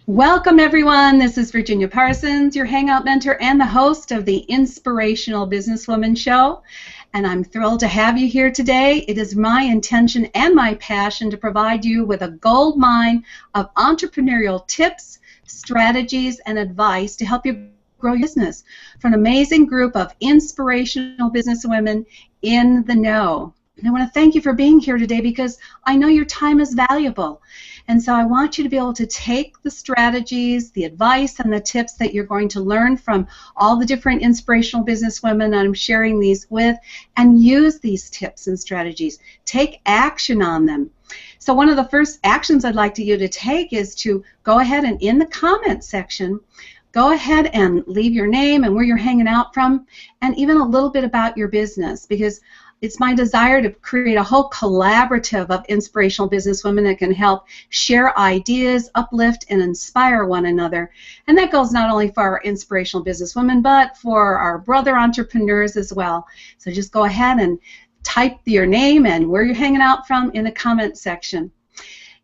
Welcome everyone, this is Virginia Parsons, your Hangout mentor and the host of the Inspirational Businesswoman Show, and I'm thrilled to have you here today. It is my intention and my passion to provide you with a gold mine of entrepreneurial tips, strategies, and advice to help you grow your business from an amazing group of inspirational businesswomen in the know. And I want to thank you for being here today because I know your time is valuable. And so I want you to be able to take the strategies, the advice, and the tips that you're going to learn from all the different inspirational businesswomen I'm sharing these with and use these tips and strategies. Take action on them. So one of the first actions I'd like you to take is to go ahead and in the comment section, go ahead and leave your name and where you're hanging out from and even a little bit about your business, because it's my desire to create a whole collaborative of inspirational businesswomen that can help share ideas, uplift, and inspire one another. And that goes not only for our inspirational businesswomen, but for our brother entrepreneurs as well. So just go ahead and type your name and where you're hanging out from in the comment section.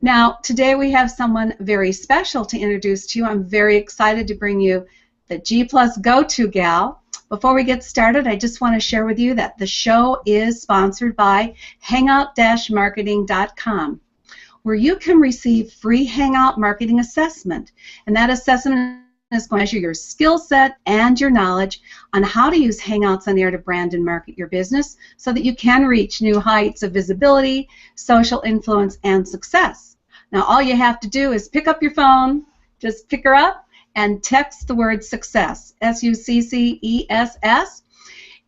Now, today we have someone very special to introduce to you. I'm very excited to bring you the GPlus Go-To gal. Before we get started, I just want to share with you that the show is sponsored by Hangout-marketing.com, where you can receive free Hangout marketing assessment. And that assessment is going to measure your skill set and your knowledge on how to use Hangouts on air to brand and market your business so that you can reach new heights of visibility, social influence, and success. Now, all you have to do is pick up your phone, just pick her up, and text the word success, SUCCESS,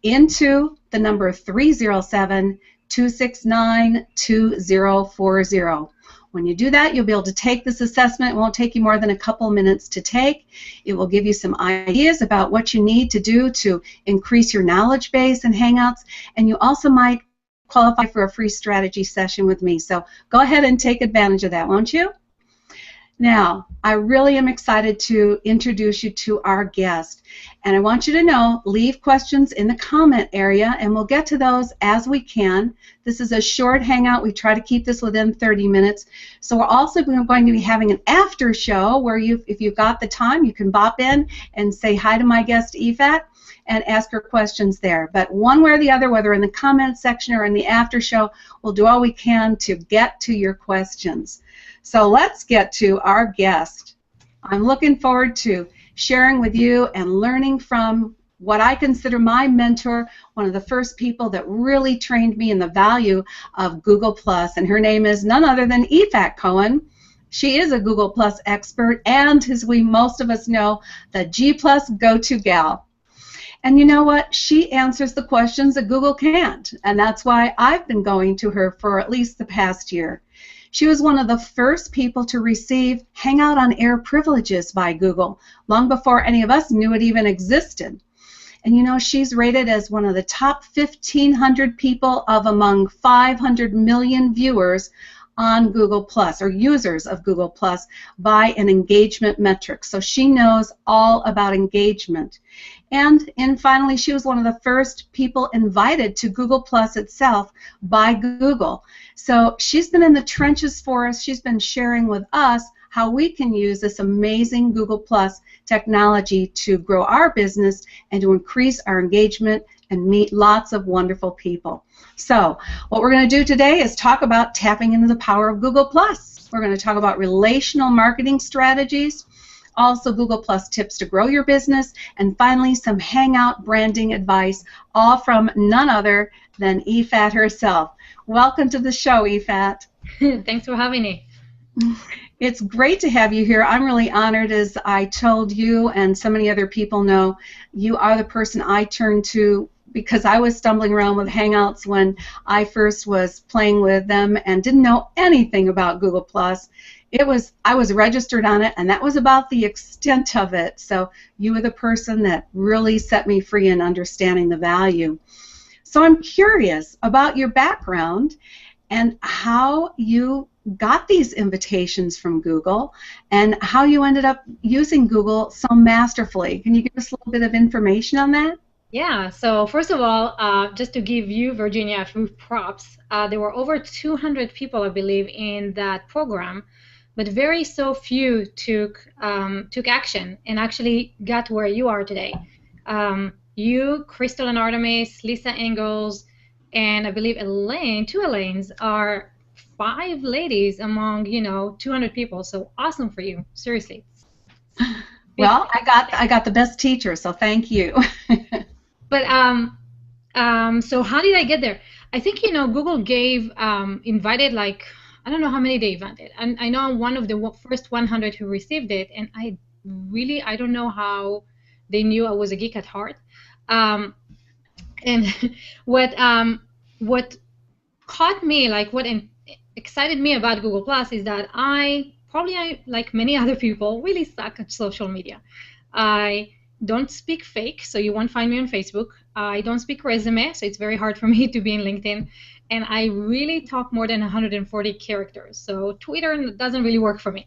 into the number 307-269-2040. When you do that, you'll be able to take this assessment. It won't take you more than a couple minutes to take. It will give you some ideas about what you need to do to increase your knowledge base in Hangouts, and you also might qualify for a free strategy session with me. So go ahead and take advantage of that, won't you? Now, I really am excited to introduce you to our guest, and I want you to know, leave questions in the comment area, and we'll get to those as we can. This is a short hangout. We try to keep this within 30 minutes. So we're also going to be having an after show where if you've got the time, you can bop in and say hi to my guest, Yifat, and ask her questions there. But one way or the other, whether in the comment section or in the after show, we'll do all we can to get to your questions. So let's get to our guest. I'm looking forward to sharing with you and learning from what I consider my mentor, one of the first people that really trained me in the value of GooglePlus, and her name is none other than Yifat Cohen. She is a GooglePlus expert and, as most of us know, the GPlus Go-To gal. And you know what? She answers the questions that Google can't, and that's why I've been going to her for at least the past year. She was one of the first people to receive Hangout on Air privileges by Google, long before any of us knew it even existed. And you know, she's rated as one of the top 1,500 people of among 500 million viewers on Google Plus, or users of Google Plus, by an engagement metric. So she knows all about engagement. And finally, she was one of the first people invited to Google Plus itself by Google. So she's been in the trenches for us. She's been sharing with us how we can use this amazing Google Plus technology to grow our business and to increase our engagement and meet lots of wonderful people. So what we're going to do today is talk about tapping into the power of Google Plus. We're going to talk about relational marketing strategies, also Google Plus tips to grow your business, and finally some Hangout branding advice, all from none other than Yifat herself. Welcome to the show, Yifat. Thanks for having me. It's great to have you here. I'm really honored. As I told you and so many other people know, you are the person I turn to because I was stumbling around with Hangouts when I first was playing with them and didn't know anything about Google Plus. I was registered on it, and that was about the extent of it. So you were the person that really set me free in understanding the value. So I'm curious about your background and how you got these invitations from Google and how you ended up using Google so masterfully. Can you give us a little bit of information on that? Yeah, so first of all, just to give you, Virginia, a few props, there were over 200 people, I believe, in that program but very so few took action and actually got where you are today. You, Crystal and Artemis, Lisa Engels, and I believe Elaine, two Elaines, are 5 ladies among 200 people. So awesome for you, seriously. Well, I got the best teacher, so thank you. But so how did I get there? I think Google gave invited, like, I don't know how many they invited, and I know I'm one of the first 100 who received it, and I don't know how they knew I was a geek at heart. And what caught me, like what excited me about Google Plus is that I like many other people, really suck at social media. I don't speak fake, so you won't find me on Facebook. I don't speak resume, so it's very hard for me to be in LinkedIn. And I really talk more than 140 characters, so Twitter doesn't really work for me.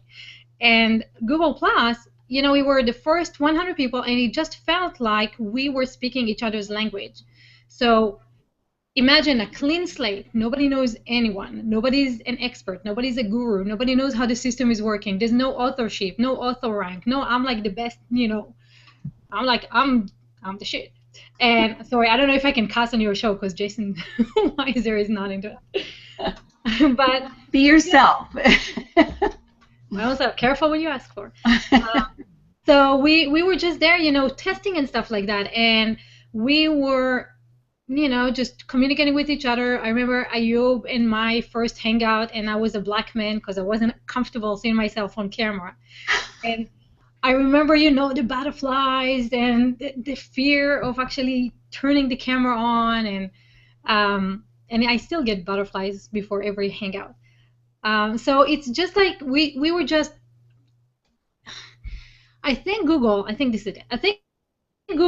And Google Plus, we were the first 100 people, and it just felt like we were speaking each other's language. So imagine a clean slate. Nobody knows anyone. Nobody's an expert. Nobody's a guru. Nobody knows how the system is working. There's no authorship, no author rank. No, I'm like the best, I'm the shit. And sorry, I don't know if I can cuss on your show because Jason Weiser is not into that. But be yourself. Also, careful what you ask for. So we were just there, testing and stuff like that, and we were, just communicating with each other. I remember Ayub in my first Hangout, and I was a black man because I wasn't comfortable seeing myself on camera, and I remember, the butterflies and the fear of actually turning the camera on, and I still get butterflies before every Hangout. So it's just like we were just. I think Google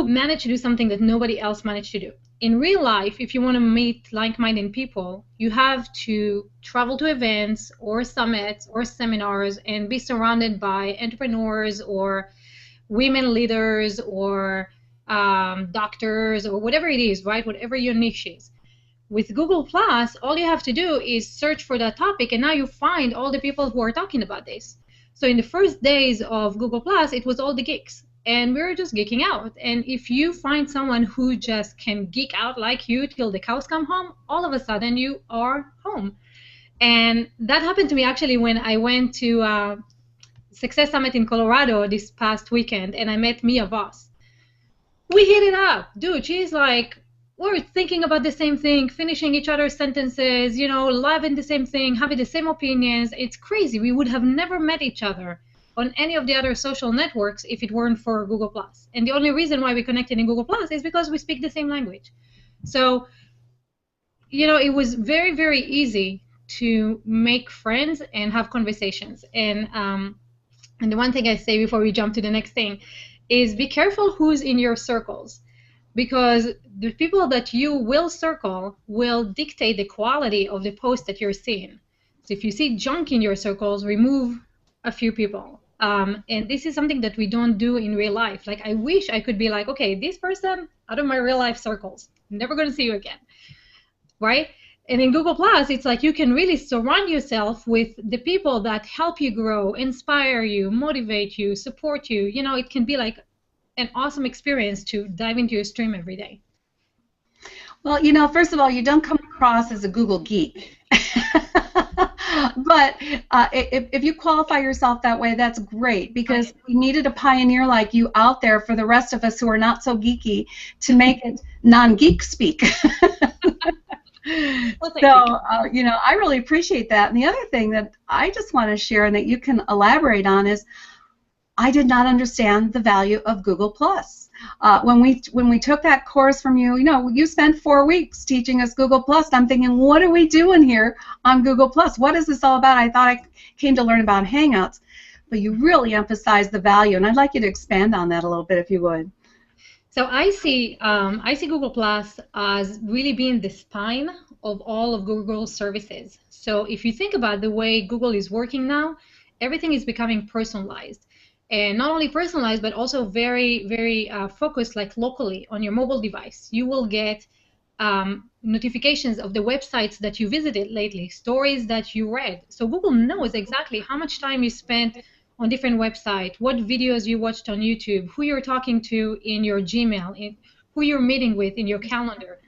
managed to do something that nobody else managed to do. In real life, if you want to meet like-minded people, you have to travel to events or summits or seminars and be surrounded by entrepreneurs or women leaders or doctors or whatever it is, right? Whatever your niche is. With Google Plus, all you have to do is search for that topic, and now you find all the people who are talking about this. So in the first days of Google Plus, it was all the geeks, and we were just geeking out. And if you find someone who just can geek out like you till the cows come home, all of a sudden you are home. And that happened to me actually when I went to Success Summit in Colorado this past weekend, and I met Mia Voss. We hit it up. Dude, she's like, we're thinking about the same thing, finishing each other's sentences, loving the same thing, having the same opinions. It's crazy. We would have never met each other on any of the other social networks if it weren't for Google+. And the only reason why we connected in Google+ is because we speak the same language. So, it was very, very easy to make friends and have conversations. And the one thing I say before we jump to the next thing is be careful who's in your circles, because the people that you will circle will dictate the quality of the post that you're seeing. So if you see junk in your circles, remove a few people. And this is something that we don't do in real life. Like, I wish I could be like, okay, this person out of my real life circles, never going to see you again, right? And in Google+, it's like you can really surround yourself with the people that help you grow, inspire you, motivate you, support you. It can be like an awesome experience to dive into your stream every day. Well, first of all, you don't come across as a Google geek. But if you qualify yourself that way, that's great, because we needed a pioneer like you out there for the rest of us who are not so geeky to make it non-geek speak. Well, so, I really appreciate that. And the other thing that I just want to share and that you can elaborate on is I did not understand the value of Google+. When we took that course from you, you spent 4 weeks teaching us Google+. I'm thinking, what are we doing here on Google+? What is this all about? I thought I came to learn about Hangouts, but you really emphasized the value, and I'd like you to expand on that a little bit, if you would. So I see Google+ as really being the spine of all of Google's services. So if you think about the way Google is working now, everything is becoming personalized. And not only personalized, but also very, very focused, like locally on your mobile device. You will get notifications of the websites that you visited lately, stories that you read. So Google knows exactly how much time you spent on different websites, what videos you watched on YouTube, who you're talking to in your Gmail, who you're meeting with in your calendar.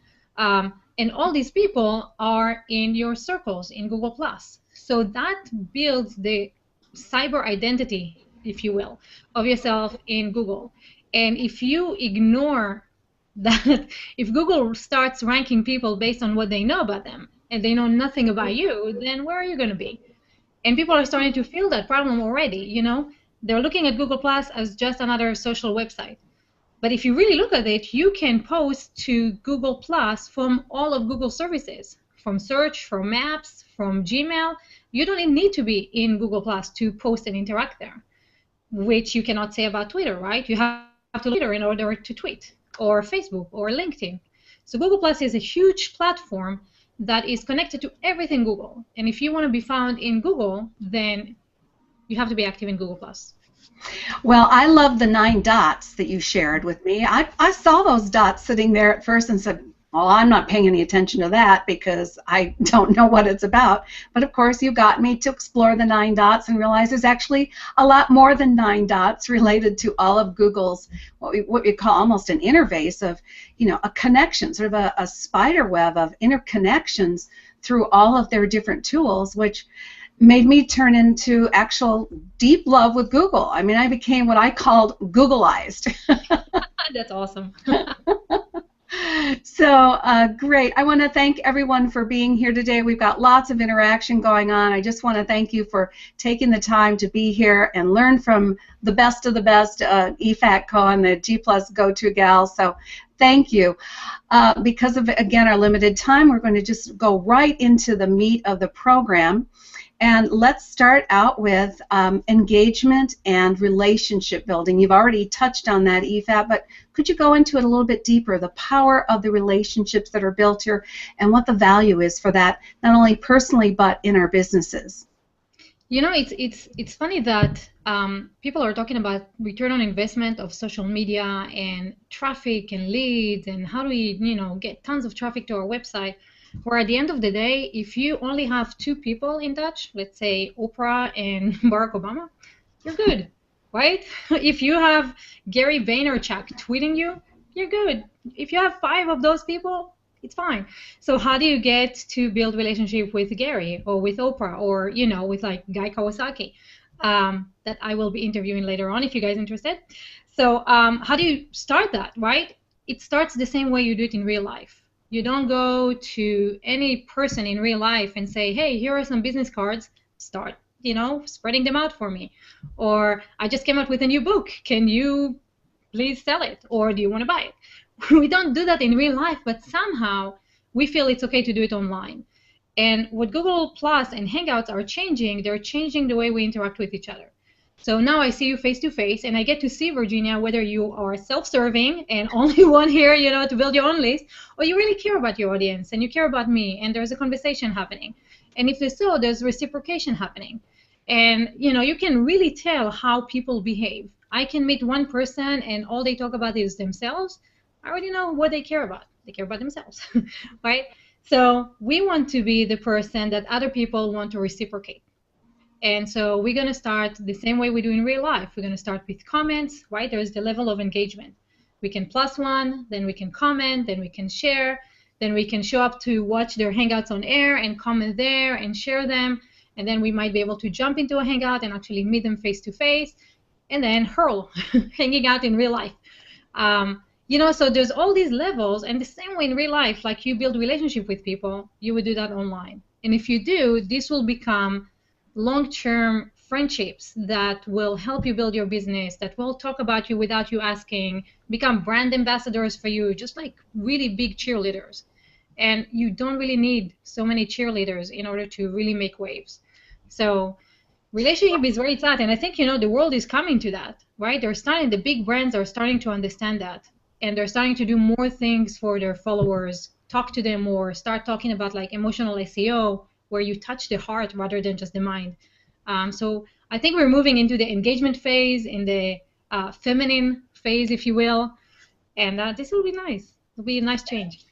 And all these people are in your circles in Google+. So that builds the cyber identity, if you will, of yourself in Google. And if you ignore that, if Google starts ranking people based on what they know about them and they know nothing about you, then where are you going to be? And people are starting to feel that problem already, you know? They're looking at Google Plus as just another social website. But if you really look at it, you can post to Google Plus from all of Google services, from search, from maps, from Gmail. You don't even need to be in Google Plus to post and interact there, which you cannot say about Twitter, right? You have to Twitter in order to tweet, or Facebook, or LinkedIn. So Google Plus is a huge platform that is connected to everything Google. And if you want to be found in Google, then you have to be active in Google Plus. Well, I love the 9 dots that you shared with me. I saw those dots sitting there at first and said, well, I'm not paying any attention to that because I don't know what it's about. But of course, you got me to explore the 9 dots and realize there's actually a lot more than 9 dots related to all of Google's, what we call almost an interface of, you know, a connection, sort of a spider web of interconnections through all of their different tools, which made me turn into actual deep love with Google. I mean, I became what I called Googleized. That's awesome. So great. I want to thank everyone for being here today. We've got lots of interaction going on. I just want to thank you for taking the time to be here and learn from the best of the best, Yifat Cohen, the GPlus go-to gal. So thank you. Because of, again, our limited time, we're going to just go right into the meat of the program. And let's start out with engagement and relationship building. You've already touched on that, Yifat, but could you go into it a little bit deeper, the power of the relationships that are built here and what the value is for that, not only personally but in our businesses? You know, it's funny that people are talking about return on investment of social media and traffic and leads and how do we, you know, get tons of traffic to our website. Where at the end of the day, if you only have 2 people in touch, let's say Oprah and Barack Obama, you're good, right? If you have Gary Vaynerchuk tweeting you, you're good. If you have 5 of those people, it's fine. So how do you get to build relationship with Gary or with Oprah or, you know, with like Guy Kawasaki that I will be interviewing later on if you guys are interested. So how do you start that, right? It starts the same way you do it in real life. You don't go to any person in real life and say, hey, here are some business cards, start, you know, spreading them out for me. Or I just came out with a new book, can you please sell it? Or do you want to buy it? We don't do that in real life, but somehow we feel it's okay to do it online. And what Google Plus and Hangouts are changing, they're changing the way we interact with each other. So now I see you face to face, and I get to see, Virginia, whether you are self-serving and only one here, you know, to build your own list, or you really care about your audience and you care about me, and there's a conversation happening. And if so, there's reciprocation happening. And, you know, you can really tell how people behave. I can meet one person and all they talk about is themselves. I already know what they care about. They care about themselves, right? So we want to be the person that other people want to reciprocate. And so we're going to start the same way we do in real life. We're going to start with comments, right? There's the level of engagement. We can +1, then we can comment, then we can share, then we can show up to watch their Hangouts on air and comment there and share them. And then we might be able to jump into a Hangout and actually meet them face to face and then hurl, hanging out in real life. You know, so there's all these levels, and the same way in real life, like you build relationship with people, you would do that online. And if you do, this will become long-term friendships that will help you build your business, that will talk about you without you asking, become brand ambassadors for you, just like really big cheerleaders. And you don't really need so many cheerleaders in order to really make waves. So relationship is very tight, and I think, you know, the world is coming to that, right? The big brands are starting to understand that, and they're starting to do more things for their followers, talk to them more, start talking about like emotional SEO, where you touch the heart rather than just the mind. So I think we're moving into the engagement phase, in the feminine phase, if you will, and this will be nice. It'll be a nice change.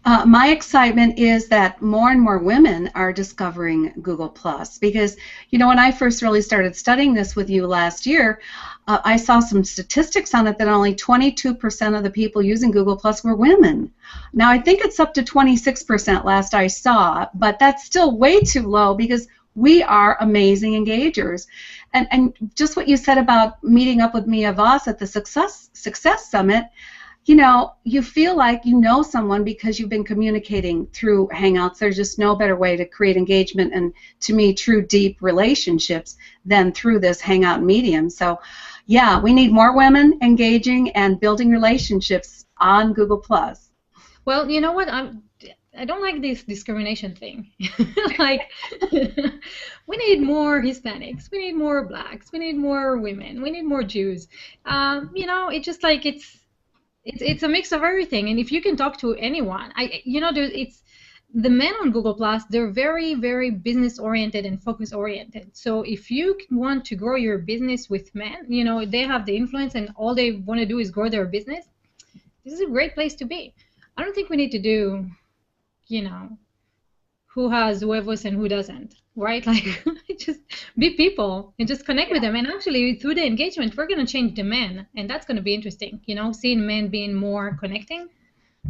My excitement is that more and more women are discovering Google Plus because, you know, when I first really started studying this with you last year, I saw some statistics on it that only 22% of the people using Google Plus were women. Now, I think it's up to 26% last I saw, but that's still way too low because we are amazing engagers. And just what you said about meeting up with Mia Voss at the Success Summit, you know, you feel like you know someone because you've been communicating through Hangouts. There's just no better way to create engagement and, to me, true deep relationships than through this Hangout medium. So, yeah, we need more women engaging and building relationships on Google+. Well, you know what? I don't like this discrimination thing. Like, we need more Hispanics, we need more blacks, we need more women, we need more Jews. You know, it's just like it's a mix of everything, and if you can talk to anyone, you know, it's the men on Google Plus. They're very, very business oriented and focus oriented. So if you want to grow your business with men, you know, they have the influence, and all they want to do is grow their business. This is a great place to be. I don't think we need to do, you know, who has huevos and who doesn't, right? Like, just be people and just connect with them. And actually, through the engagement, we're going to change the men, and that's going to be interesting. You know, seeing men being more connecting,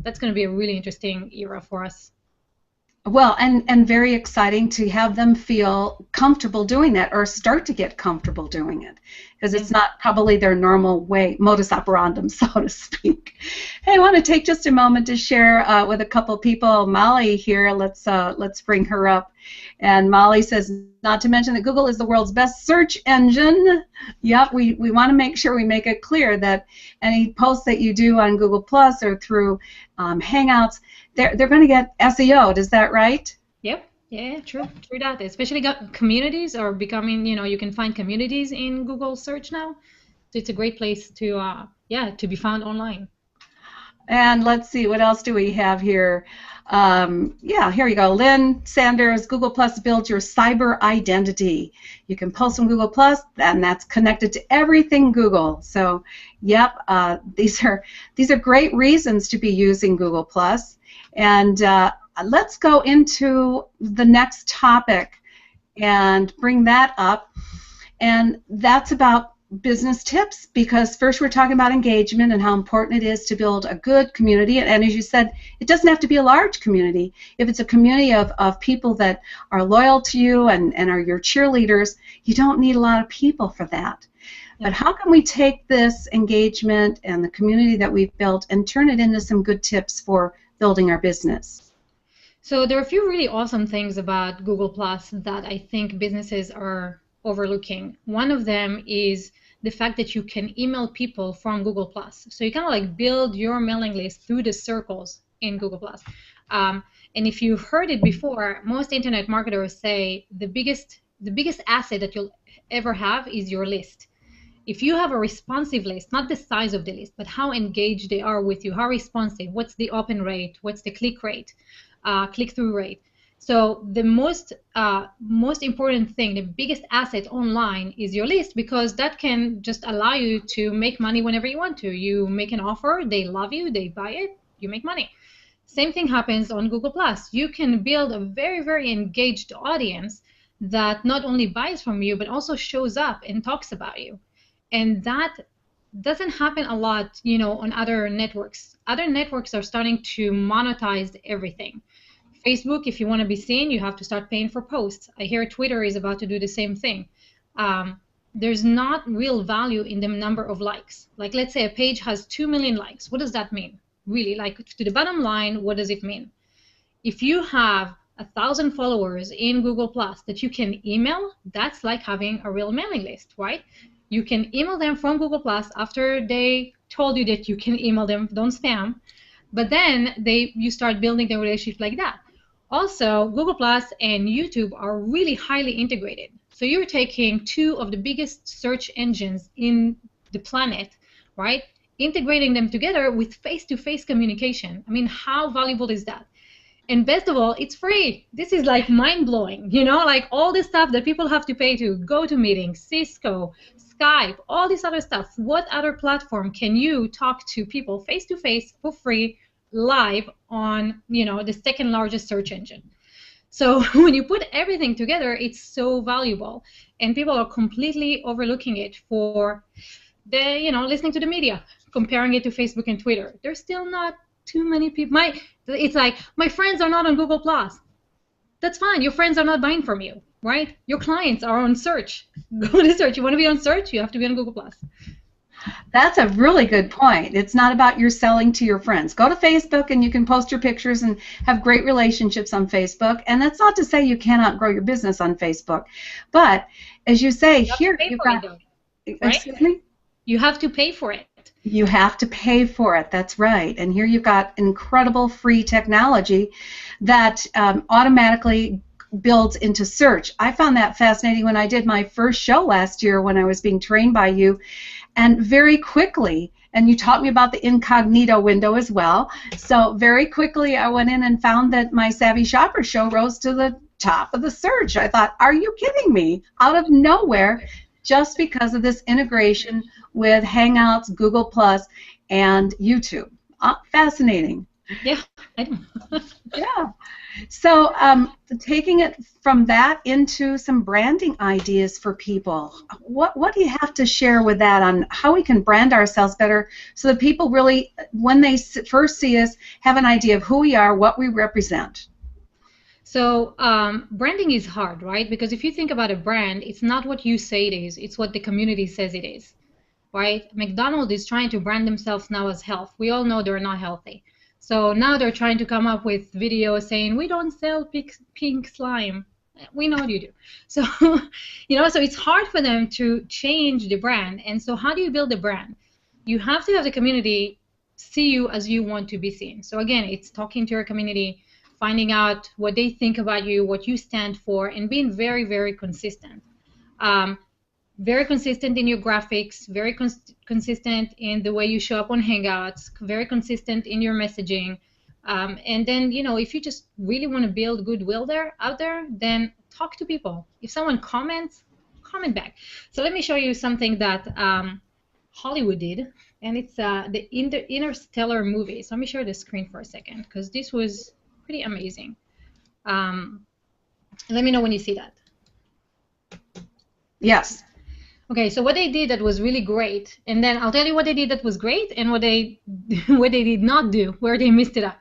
that's going to be a really interesting era for us. Well, and very exciting to have them feel comfortable doing that or start to get comfortable doing it, because it's not probably their normal way, modus operandum, so to speak. Hey, I want to take just a moment to share with a couple people. Molly here, let's bring her up. And Molly says, not to mention that Google is the world's best search engine. Yep, we want to make sure we make it clear that any posts that you do on Google Plus or through Hangouts, they're going to get SEO'd. Is that right? Yep. Yeah, true that. Especially communities are becoming, you know, you can find communities in Google search now. So it's a great place to, to be found online. And let's see, what else do we have here? Yeah, here you go. Lynn Sanders, Google Plus builds your cyber identity. You can post on Google Plus, and that's connected to everything Google. So, yep, these are great reasons to be using Google Plus. And let's go into the next topic and bring that up. And that's about business tips, because first we're talking about engagement and how important it is to build a good community. And as you said, it doesn't have to be a large community. If it's a community of people that are loyal to you and are your cheerleaders, you don't need a lot of people for that. Yeah. But how can we take this engagement and the community that we've built and turn it into some good tips for building our business? So there are a few really awesome things about Google Plus that I think businesses are overlooking. One of them is the fact that you can email people from Google Plus. So you kind of like build your mailing list through the circles in Google Plus. And if you've heard it before, most internet marketers say the biggest asset that you'll ever have is your list. If you have a responsive list, not the size of the list, but how engaged they are with you, how responsive, what's the open rate, what's the click rate, click-through rate. So the most important thing, the biggest asset online is your list, because that can just allow you to make money whenever you want to. You make an offer, they love you, they buy it, you make money. Same thing happens on Google+. You can build a very, very engaged audience that not only buys from you, but also shows up and talks about you. And that doesn't happen a lot, you know, on other networks. Other networks are starting to monetize everything. Facebook, if you want to be seen, you have to start paying for posts. I hear Twitter is about to do the same thing. There's not real value in the number of likes. Like, let's say a page has 2 million likes. What does that mean? Really, like, to the bottom line, what does it mean? If you have 1,000 followers in Google Plus that you can email, that's like having a real mailing list, right? You can email them from Google Plus after they told you that you can email them, don't spam. But then you start building the relationship like that. Also, Google Plus and YouTube are really highly integrated. So you're taking two of the biggest search engines in the planet, right? Integrating them together with face-to-face communication. I mean, how valuable is that? And best of all, it's free. This is like mind-blowing, you know, like all this stuff that people have to pay to go to meetings, Cisco, Skype, all this other stuff. What other platform can you talk to people face-to-face for free live on, the second largest search engine. So when you put everything together, it's so valuable, and people are completely overlooking it for the, listening to the media, comparing it to Facebook and Twitter. There's still not too many people. It's like, my friends are not on GooglePlus. That's fine. Your friends are not buying from you, right? Your clients are on search. Go to search. You want to be on search? You have to be on GooglePlus. That's a really good point. It's not about your selling to your friends. Go to Facebook and you can post your pictures and have great relationships on Facebook. And that's not to say you cannot grow your business on Facebook. But as you say, here you've got, excuse me? You have to pay for it. You have to pay for it. That's right. And here you've got incredible free technology that automatically builds into search. I found that fascinating when I did my first show last year when I was being trained by you. And very quickly, and you taught me about the incognito window as well, so very quickly I went in and found that my Savvy Shopper show rose to the top of the search. I thought, are you kidding me? Out of nowhere, just because of this integration with Hangouts, Google Plus, and YouTube. Fascinating. Yeah, I know. Yeah. So taking it from that into some branding ideas for people, what do you have to share with that on how we can brand ourselves better so that people really, when they first see us, have an idea of who we are, what we represent? So branding is hard, right? Because if you think about a brand, it's not what you say it is, it's what the community says it is, right? McDonald's is trying to brand themselves now as health. We all know they're not healthy. So now they're trying to come up with videos saying, we don't sell pink slime. We know you do. So, so it's hard for them to change the brand. And so how do you build a brand? You have to have the community see you as you want to be seen. So again, it's talking to your community, finding out what they think about you, what you stand for, and being very, very consistent. Very consistent in your graphics, very consistent in the way you show up on Hangouts, very consistent in your messaging. And then, if you just really want to build goodwill out there, then talk to people. If someone comments, comment back. So let me show you something that Hollywood did, and it's the Interstellar movie. So let me share the screen for a second, because this was pretty amazing. Let me know when you see that. Yes. Okay, so what they did that was really great, and then I'll tell you what they did that was great and what they did not do, where they messed it up.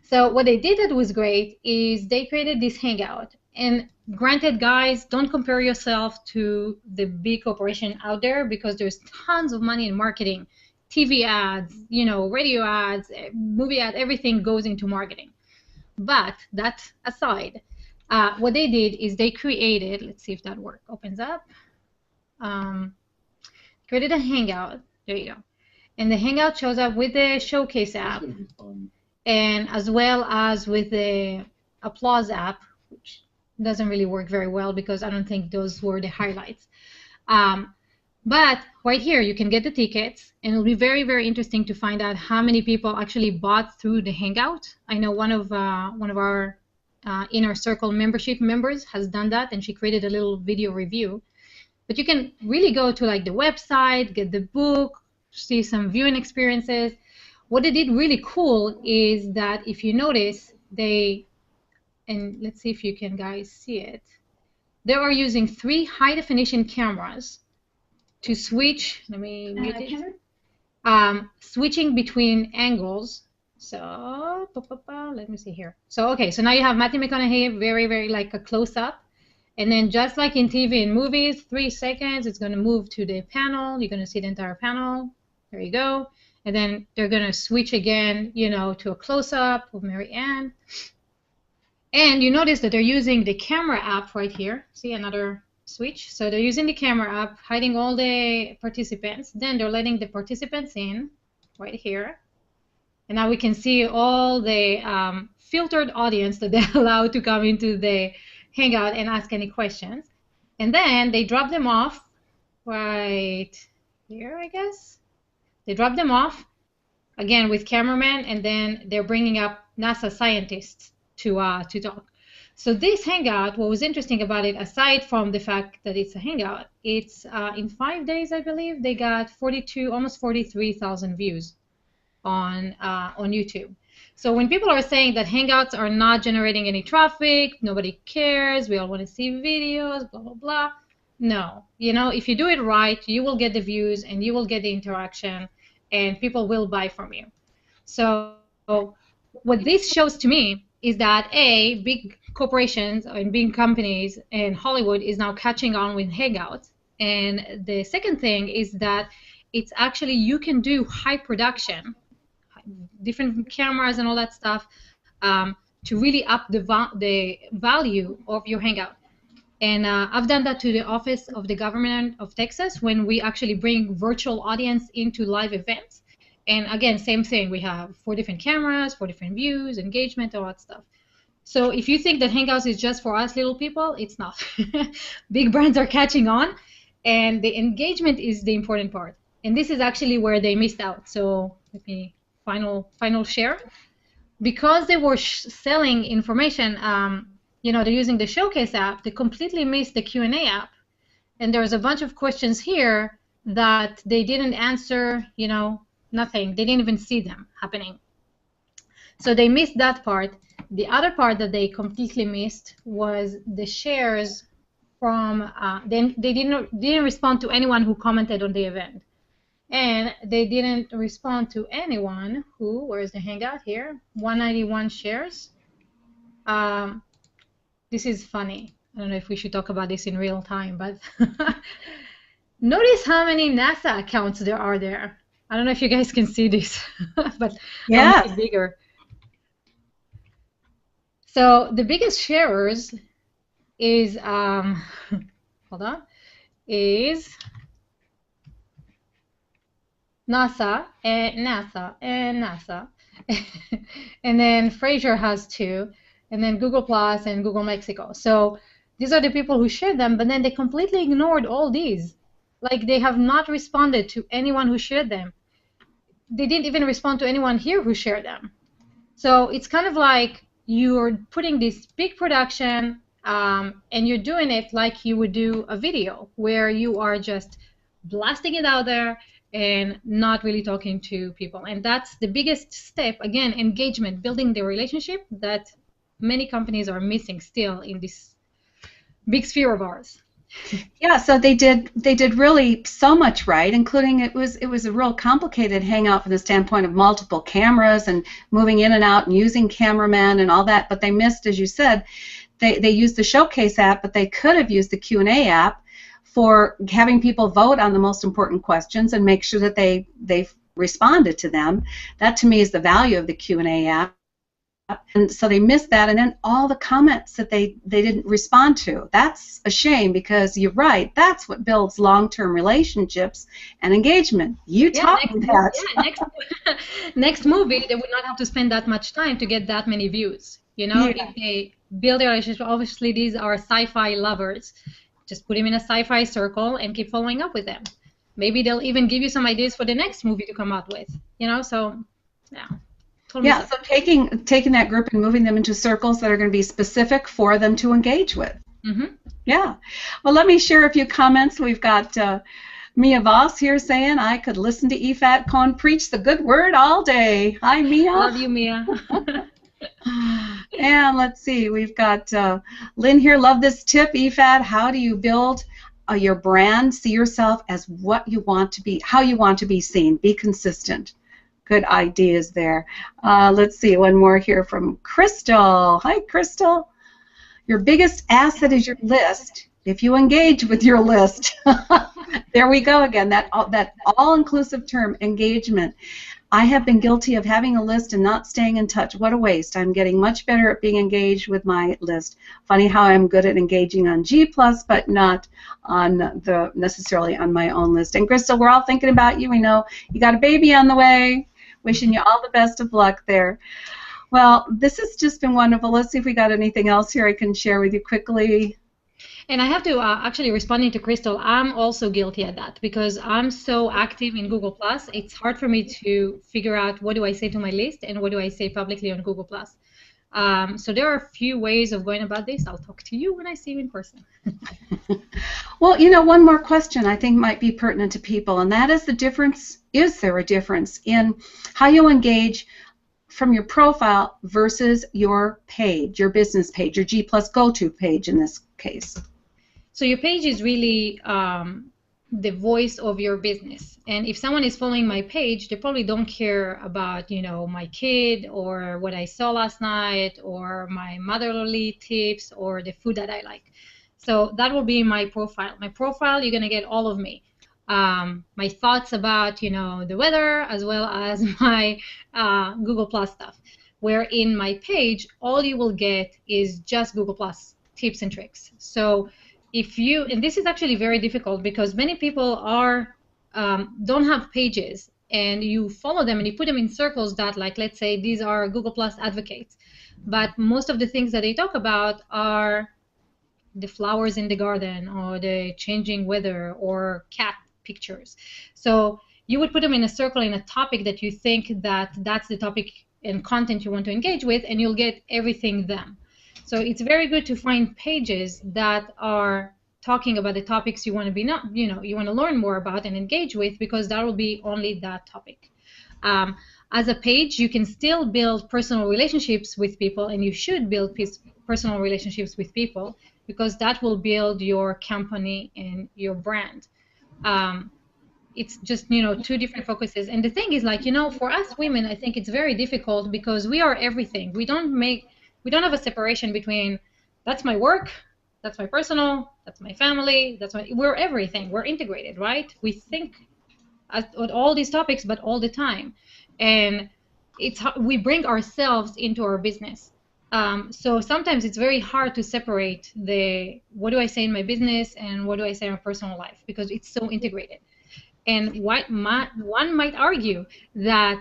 So what they did that was great is they created this Hangout. And granted, guys, don't compare yourself to the big corporation out there, because there's tons of money in marketing. TV ads, radio ads, movie ads, everything goes into marketing. But that aside, what they did is they created, let's see if that opens up. Created a Hangout. There you go. And the Hangout shows up with the Showcase app, and as well as with the Applause app, which doesn't really work very well because I don't think those were the highlights. But right here, you can get the tickets, and it'll be very, very interesting to find out how many people actually bought through the Hangout. I know one of our Inner Circle membership members has done that, and she created a little video review. But you can really go to the website, get the book, see some viewing experiences. What they did really cool is that if you notice, and let's see if you can guys see it, they are using 3 high-definition cameras to switch, let me mute it, switching between angles. So, let me see here. So, okay, so now you have Matthew McConaughey, very, very like a close-up. And then just like in TV and movies, 3 seconds, it's going to move to the panel. You're going to see the entire panel. There you go. And then they're going to switch again, to a close-up of Mary Ann. And you notice that they're using the camera app right here. See, another switch. So they're using the camera app, hiding all the participants. Then they're letting the participants in right here. And now we can see all the filtered audience that they allow to come into the Hangout and ask any questions. And then they drop them off right here, I guess. They drop them off, again, with cameramen, and then they're bringing up NASA scientists to talk. So this Hangout, what was interesting about it, aside from the fact that it's a Hangout, it's in 5 days, I believe, they got almost 43,000 views on YouTube. So when people are saying that Hangouts are not generating any traffic, nobody cares, we all want to see videos, blah, blah, blah. No, if you do it right, you will get the views and you will get the interaction and people will buy from you. So what this shows to me is that big corporations and big companies in Hollywood is now catching on with Hangouts. And the second thing is that it's actually, you can do high production, different cameras and all that stuff, to really up the value of your Hangout. And I've done that to the office of the government of Texas when we actually bring virtual audience into live events. And again, same thing. We have 4 different cameras, 4 different views, engagement, all that stuff. So if you think that Hangouts is just for us little people, it's not. Big brands are catching on, and the engagement is the important part. And this is actually where they missed out. So let me final share. Because they were selling information, they're using the Showcase app, they completely missed the Q&A app. And there's a bunch of questions here that they didn't answer, nothing. They didn't even see them happening. So they missed that part. The other part that they completely missed was the shares from, they didn't respond to anyone who commented on the event. And they didn't respond to anyone who, where's the Hangout here? 191 shares. This is funny. I don't know if we should talk about this in real time, but notice how many NASA accounts there are there. I don't know if you guys can see this, but yeah, I'll make it bigger. So the biggest sharers is, hold on, is NASA and NASA and NASA. And then Fraser has 2, and then GooglePlus and Google Mexico. So these are the people who shared them, but then they completely ignored all these. Like, they have not responded to anyone who shared them. They didn't even respond to anyone here who shared them. So it's kind of like you're putting this big production, and you're doing it like you would do a video, where you are just blasting it out there and not really talking to people. And that's the biggest step, again, engagement, building the relationship that many companies are missing still in this big sphere of ours. Yeah, so they did really so much right, including it was a real complicated Hangout from the standpoint of multiple cameras and moving in and out and using cameramen and all that, but they missed, as you said, they used the Showcase app, but they could have used the Q&A app for having people vote on the most important questions and make sure that they've responded to them. That to me is the value of the Q&A app. And so they missed that, and then all the comments that they didn't respond to. That's a shame, because you're right, that's what builds long-term relationships and engagement. You taught me that. Yeah, next movie, they would not have to spend that much time to get that many views. Yeah. If they build a relationship, obviously these are sci-fi lovers. Just put them in a sci-fi circle and keep following up with them. Maybe they'll even give you some ideas for the next movie to come out with. So yeah. Totally. Yeah, so taking that group and moving them into circles that are going to be specific for them to engage with. Mm-hmm. Yeah. Well, let me share a few comments. We've got Mia Voss here saying, I could listen to Yifat Cohen preach the good word all day. Hi, Mia. Love you, Mia. And let's see, we've got Lynn here. Love this tip, Yifat. How do you build your brand? See yourself as what you want to be, how you want to be seen. Be consistent. Good ideas there. Let's see, one more here from Crystal. Hi, Crystal. Your biggest asset is your list. If you engage with your list, there we go again, that all-inclusive term, engagement. I have been guilty of having a list and not staying in touch. What a waste. I'm getting much better at being engaged with my list. Funny how I'm good at engaging on GPlus, but not on necessarily on my own list. And Crystal, we're all thinking about you. We know you got a baby on the way. Wishing you all the best of luck there. Well, this has just been wonderful. Let's see if we got anything else here I can share with you quickly. And I have to actually, responding to Crystal, I'm also guilty at that, because I'm so active in GooglePlus. It's hard for me to figure out what do I say to my list and what do I say publicly on GooglePlus. So there are a few ways of going about this. I'll talk to you when I see you in person. Well, one more question I think might be pertinent to people, and that is the difference. Is there a difference in how you engage from your profile versus your page, your business page, your GPlus go-to page in this case? So your page is really the voice of your business. And if someone is following my page, they probably don't care about, you know, my kid or what I saw last night or my motherly tips or the food that I like. So that will be my profile. My profile, you're going to get all of me. My thoughts about, you know, the weather, as well as my GooglePlus stuff. Where in my page, all you will get is just GooglePlus tips and tricks. So if you, and this is actually very difficult because many people are don't have pages, and you follow them and you put them in circles that, like, let's say these are GooglePlus advocates, but most of the things that they talk about are the flowers in the garden or the changing weather or cat pictures. So you would put them in a circle in a topic that you think that that's the topic and content you want to engage with, and you'll get everything them. So it's very good to find pages that are talking about the topics you want to be, not, you know, you want to learn more about and engage with, because that will be only that topic. As a page, you can still build personal relationships with people, and you should build personal relationships with people, because that will build your company and your brand. It's just, you know, two different focuses. And the thing is, like, you know, for us women, I think it's very difficult because we are everything. We don't have a separation between that's my work, that's my personal, that's my family, we're everything. We're integrated, right? We think at all these topics, but all the time. And we bring ourselves into our business. So sometimes it's very hard to separate what do I say in my business and what do I say in my personal life, because it's so integrated. And one might argue that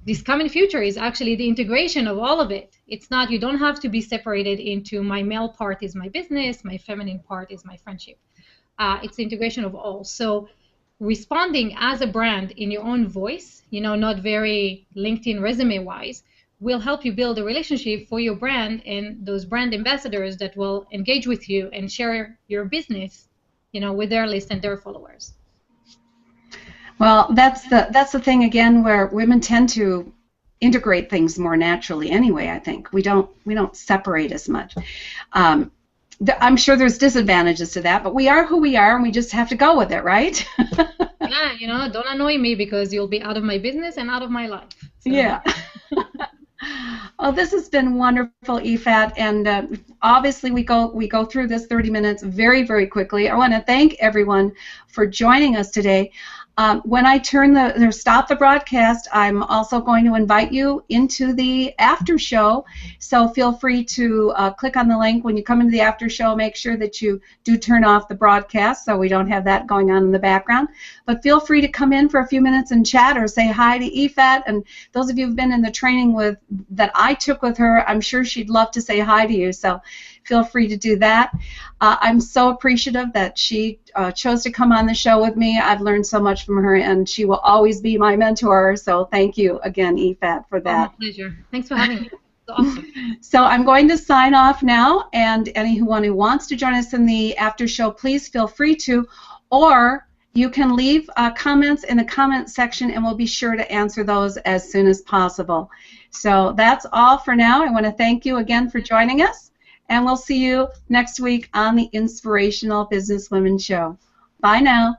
this coming future is actually the integration of all of it. It's not, you don't have to be separated into my male part is my business, my feminine part is my friendship. It's the integration of all. So responding as a brand in your own voice, you know, not very LinkedIn resume-wise, will help you build a relationship for your brand and those brand ambassadors that will engage with you and share your business, you know, with their list and their followers. Well, that's the thing again, where women tend to integrate things more naturally anyway. I think we don't separate as much. I'm sure there's disadvantages to that, but we are who we are, and we just have to go with it, right? Yeah, you know, don't annoy me because you'll be out of my business and out of my life. So. Yeah. Well, this has been wonderful, Yifat, and obviously we go through this 30 minutes very, very quickly. I want to thank everyone for joining us today. When I stop the broadcast, I'm also going to invite you into the after show. So feel free to click on the link when you come into the after show. Make sure that you do turn off the broadcast so we don't have that going on in the background. But feel free to come in for a few minutes and chat or say hi to Yifat. And those of you who've been in the training that I took with her, I'm sure she'd love to say hi to you. So feel free to do that. I'm so appreciative that she chose to come on the show with me. I've learned so much from her, and she will always be my mentor. So thank you again, Yifat, for that. Oh, my pleasure. Thanks for having me. It's awesome. So I'm going to sign off now, and anyone who wants to join us in the after show, please feel free to, or you can leave comments in the comment section, and we'll be sure to answer those as soon as possible. So that's all for now. I want to thank you again for joining us, and we'll see you next week on the Inspirational Businesswomen Show. Bye now.